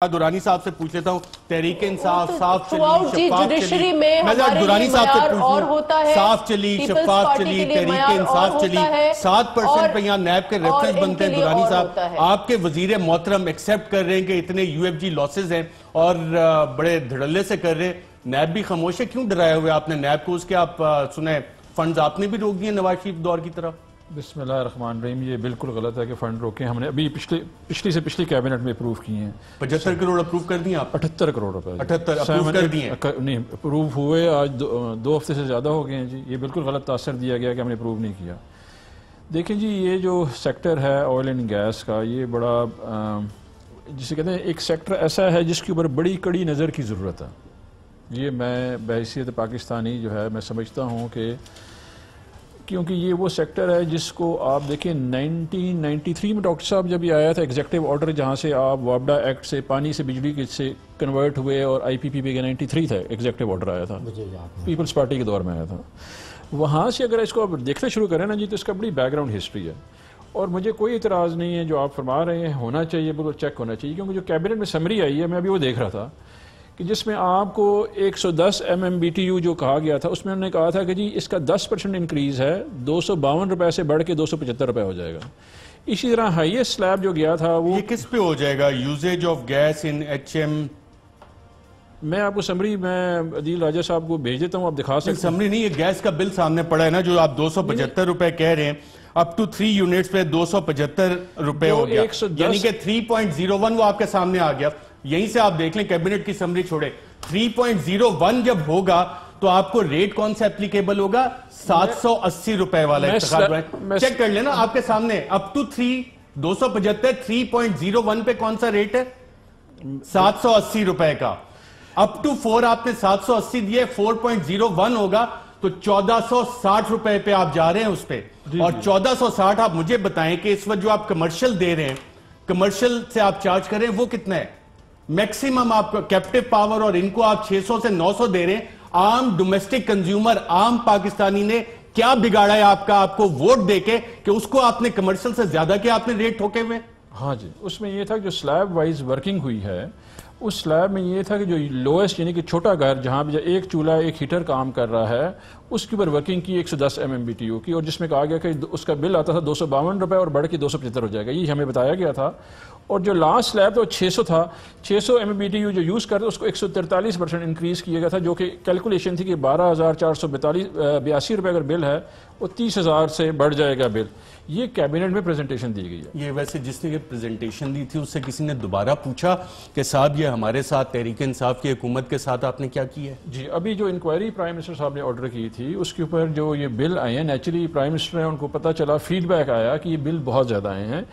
दुरानी साहब से पूछ लेता हूँ, तहरीक इंसाफ साफ चली, शफाफ चली, मैं दुरानी साहब से पूछूं, साफ चली, शफाफ चली, तहरीक इंसाफ चली, 7% पे यहाँ नैब के रेफरेंस बनते हैं। दुरानी साहब, आपके वजीर मोहतरम एक्सेप्ट कर रहे हैं कि इतने यूएफजी लॉसेज हैं और बड़े धड़ल्ले से कर रहे हैं, नैब भी खामोश है। क्यों डराए हुए आपने नैब को? उसके आप सुने फंड्स आपने भी रोक दिए नवाज शरीफ दौर की तरफ। बिस्मिल्लाहिर्रहमानिर्रहीम, ये बिल्कुल गलत है कि फ़ंड रोके। हमने अभी पिछली से पिछली कैबिनेट में अप्रूव किए हैं। 75 करोड़ अप्रूव कर दिए आप? 78 करोड़ रुपए 78 अप्रूव कर दिए नहीं, अप्रूव हुए आज दो हफ्ते से ज़्यादा हो गए हैं जी। ये बिल्कुल गलत तासर दिया गया कि हमने अप्रूव नहीं किया। देखें जी, ये जो सेक्टर है ऑयल एंड गैस का, ये बड़ा जिसे कहते हैं एक सेक्टर ऐसा है जिसके ऊपर बड़ी कड़ी नज़र की ज़रूरत है। ये मैं बहैसियत पाकिस्तानी जो है मैं समझता हूँ कि क्योंकि ये वो सेक्टर है जिसको आप देखें 1993 में डॉक्टर साहब जब ये आया था एग्जेक्टिव ऑर्डर, जहाँ से आप वापडा एक्ट से पानी से बिजली से कन्वर्ट हुए और IPPB का 93 था एग्जेक्टिव ऑर्डर आया था, पीपल्स पार्टी के दौर में आया था। वहाँ से अगर इसको आप देखना शुरू करें ना जी, तो इसका बड़ी बैकग्राउंड हिस्ट्री है। और मुझे कोई इतराज़ नहीं है जो आप फरमा रहे हैं, होना चाहिए, बिल्कुल चेक होना चाहिए। क्योंकि जो कैबिनेट में समरी आई है, मैं अभी वो देख रहा था कि जिसमें आपको 110 MMBTU जो कहा गया था, उसमें उन्होंने कहा था कि जी इसका 10% इंक्रीज़ है, 252 रुपये से बढ़ के 275 रुपये हो जाएगा। इसी तरह हाईएस्ट स्लैब जो गया था वो ये किस पे हो जाएगा? Uses of gas in HM। मैं आपको समरी मैं अदील राजा साहब को भेज देता हूँ, आप दिखा सकते हैं। समरी नहीं, ये गैस का बिल सामने पड़ा है ना, जो आप 275 रुपए कह रहे हैं, अप टू 3 यूनिट्स पे 275 रुपए हो गया, यानी कि 3.01 वो आपके सामने आ गया। यहीं से आप देख लें, कैबिनेट की समरी छोड़े, 3.01 जब होगा तो आपको रेट कौन सा एप्लीकेबल होगा? 780 रुपए वाला। चेक कर लेना आपके सामने, अप टू 275 3.01 पे कौन सा रेट है? 780 रुपए का। अप टू 4 आपने 780 दिए, 4.01 होगा तो 1460 रुपए पे आप जा रहे हैं उस पे। और 1460 आप मुझे बताएं कि इस वक्त जो आप कमर्शियल दे रहे हैं, कमर्शियल से आप चार्ज कर रहे हैं, वो कितना है? मैक्सिमम आपका कैप्टिव पावर, और इनको आप 600 से 900 दे रहे हैं। आम डोमेस्टिक कंज्यूमर, आम पाकिस्तानी ने क्या बिगाड़ा है आपका, आपको वोट देके कि उसको आपने कमर्शियल से ज्यादा क्या आपने रेट ठोके हुए? हाँ जी, उसमें यह था जो स्लैब वाइज वर्किंग हुई है, उस स्लैब में ये था कि जो लोएस्ट यानी कि छोटा घर जहाँ भी एक चूल्हा एक हीटर काम कर रहा है, उसके ऊपर वर्किंग की 110 MMBTU की, और जिसमें कहा गया कि उसका बिल आता था 252 रुपये और बढ़ के 275 हो जाएगा, ये हमें बताया गया था। और जो लास्ट स्लैब था वो 600 था, 600 MMBTU जो यूज़ करते उसको 143% इंक्रीज़ किया गया था, जो कि कैलकुलेशन थी कि 12,482 रुपये अगर बिल है वो 30,000 से बढ़ जाएगा बिल। ये कैबिनेट में प्रेजेंटेशन दी गई है। ये वैसे जिसने ये प्रेजेंटेशन दी थी उससे किसी ने दोबारा पूछा कि साहब ये हमारे साथ तहरीक इंसाफ की हुकूमत के साथ आपने क्या किया है? जी, अभी जो इंक्वायरी प्राइम मिनिस्टर साहब ने ऑर्डर की थी उसके ऊपर जो ये बिल आए हैं, नेचुरली प्राइम मिनिस्टर है, उनको पता चला, फीडबैक आया कि ये बिल बहुत ज़्यादा आए हैं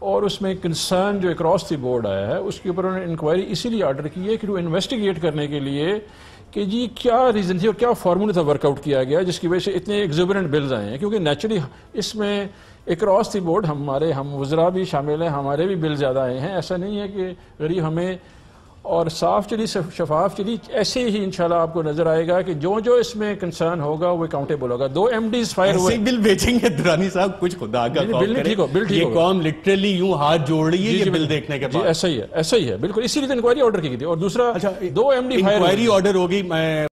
और उसमें कंसर्न जो अक्रॉस द बोर्ड आया है, उसके ऊपर उन्होंने इंक्वायरी इसीलिए ऑर्डर की है कि वो इन्वेस्टिगेट करने के लिए कि जी क्या रीज़न थी और क्या फार्मूला था वर्कआउट किया गया जिसकी वजह से इतने एग्जॉर्बिटेंट बिल्स आए हैं। क्योंकि नेचुरली इसमें अक्रॉस द बोर्ड हम वज़रा भी शामिल हैं, हमारे भी बिल ज़्यादा आए हैं। ऐसा नहीं है कि गरीब हमें, और साफ चली शफाफ चली, ऐसे ही इंशाल्लाह आपको नजर आएगा कि जो जो इसमें कंसर्न होगा वो अकाउंटेबल होगा। 2 MDs फायर हुए। बिल बेचेंगे दुरानी साहब, कुछ खुदा का बिल ठीक हो, बिल ठीक हो। ये कौम लिटरली यूं हाथ जोड़ रही है ये बिल देखने के बाद। ऐसा ही है बिल्कुल, इसीलिए तो इंक्वायरी ऑर्डर की गई थी। और दूसरा, 2 MD फायर इंक्वायरी ऑर्डर होगी। मैं